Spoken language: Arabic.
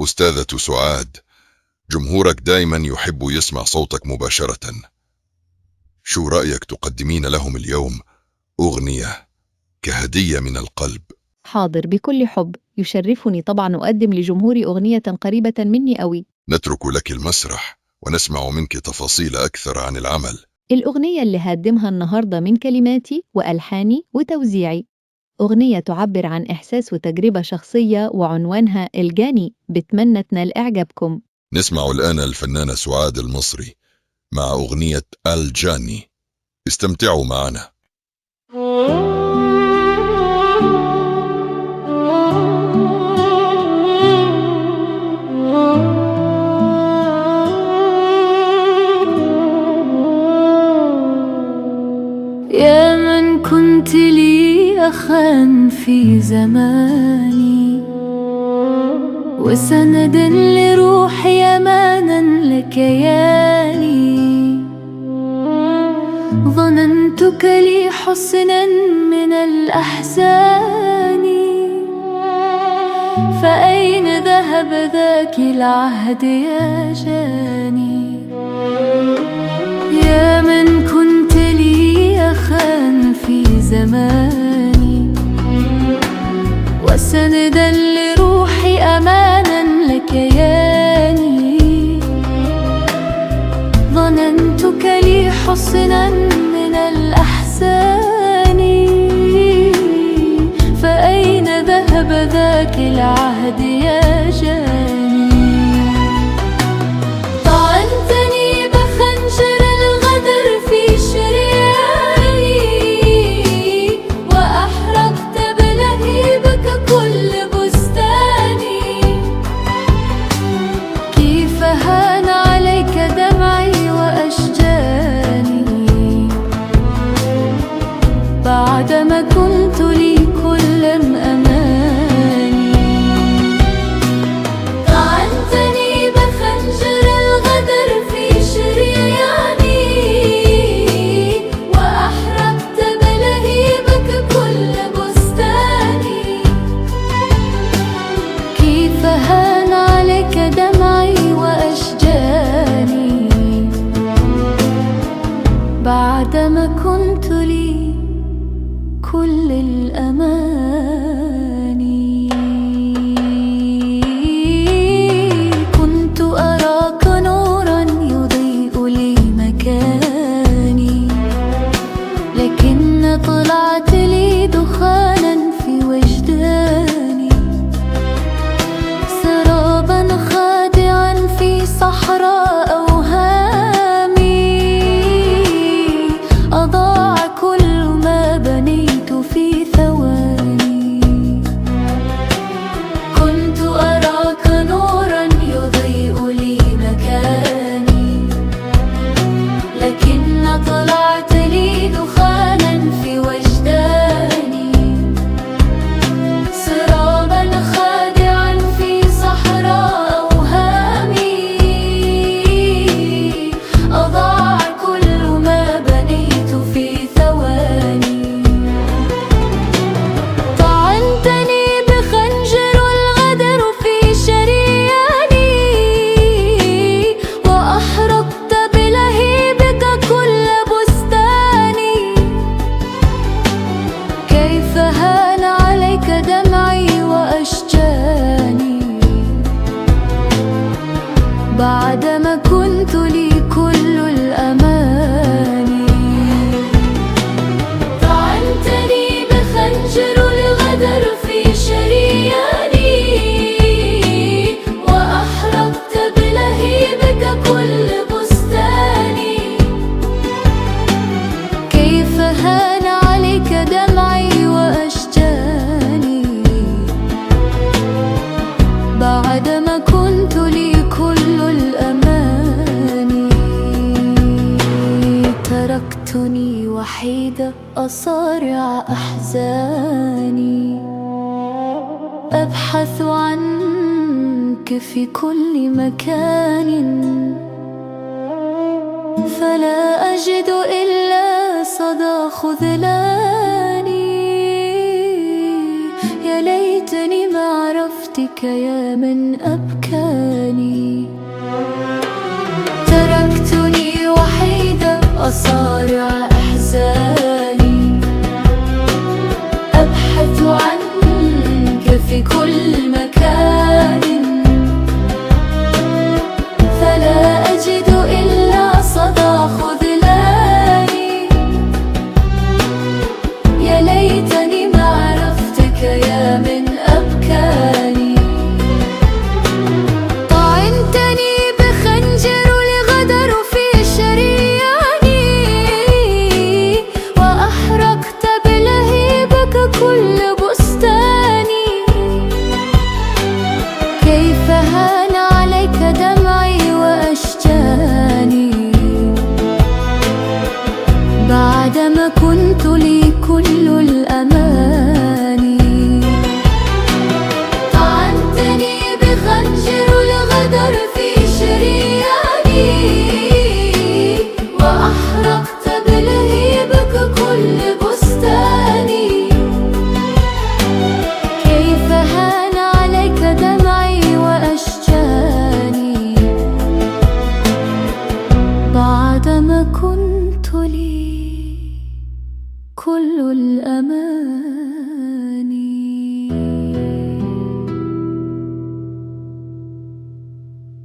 أستاذة سعاد، جمهورك دايما يحب يسمع صوتك مباشرة. شو رأيك تقدمين لهم اليوم أغنية كهدية من القلب؟ حاضر، بكل حب. يشرفني طبعا أقدم لجمهوري أغنية قريبة مني أوي. نترك لك المسرح ونسمع منك تفاصيل أكثر عن العمل. الأغنية اللي هقدمها النهاردة من كلماتي وألحاني وتوزيعي، أغنية تعبر عن إحساس وتجربة شخصية وعنوانها الجاني، بتمنى تنال إعجابكم. نسمع الآن الفنانة سعاد المصري مع أغنية الجاني. استمتعوا معنا. يا من كنت لي أخا في زماني، وسندا لروحي أمانا لكياني، ظننتك لي حسنا من الأحزان، فأين ذهب ذاك العهد يا جاني؟ يا من كنت لي أخا في زماني، وسندا لروحي أمانا لكياني، ظننتك لي حسنا من الأحزان، فأين ذهب ذاك العهد يا جاني؟ طعنتني بخنجر الغدر في شرياني، وأحرقت بلهيبك كل بستاني، كيف هان عليك دمعي وأشجاني، بعدما كنت لي كل أماني. طعنتني بخنجر الغدر في شرياني، وأحرقت بلهيبك كل بستاني، كيف هان عليك دمعي وأشجاني، بعدما كنت لي كل الأماني. كنت أراك نورا يضيء لي مكاني، لكن طلعت لي دخانا في وجداني، سرابا خادعا في صحراء أوهامي، أضاع كل ما بنيت في ثواني. كنت أراك نورا يضيء لي مكاني، لكن طلعت لي دخانا في وجداني، سرابا خادعا في صحراء أوهامي، أضاع كل ما بنيت في ثواني. طعنتني بخنجر الغدر في شرياني، وأحرقت بلهيبك كل بستاني، كيف هان عليك دمعي وأشجاني، بعدما كنت لي كل الأماني. طعنتني بخنجر الغدر في شرياني، وأحرقت بلهيبك كل بستاني، كيف هان عليك دمعي وأشجاني، بعدما كنت لي كل الأماني. تركتني وحيدة أصارع أحزاني، أبحث عنك في كل مكان، فلا أجد إلا صدى خذلاني. يا ليتني ما عرفتك عفوك يا من أبكاني. تركتني وحيدة أصارع أحزاني، أبحث عنك في كل مكان، فلا أجد إلا صدى خذلاني. يا ليتني ما عرفتك يا من أبكاني. طعنتني بخنجر الغدر في شرياني، وأحرقت بلهيبك كل بستاني. كيف هان عليك دمعي وأشجاني، بعدما كنت لي كل الأماني. طعنتني بخنجر الغدر في شرياني، وأحرقت بلهيبك كل بستاني. كيف هان عليك دمعي وأشجاني، بعدما كنت لي كل الأمان.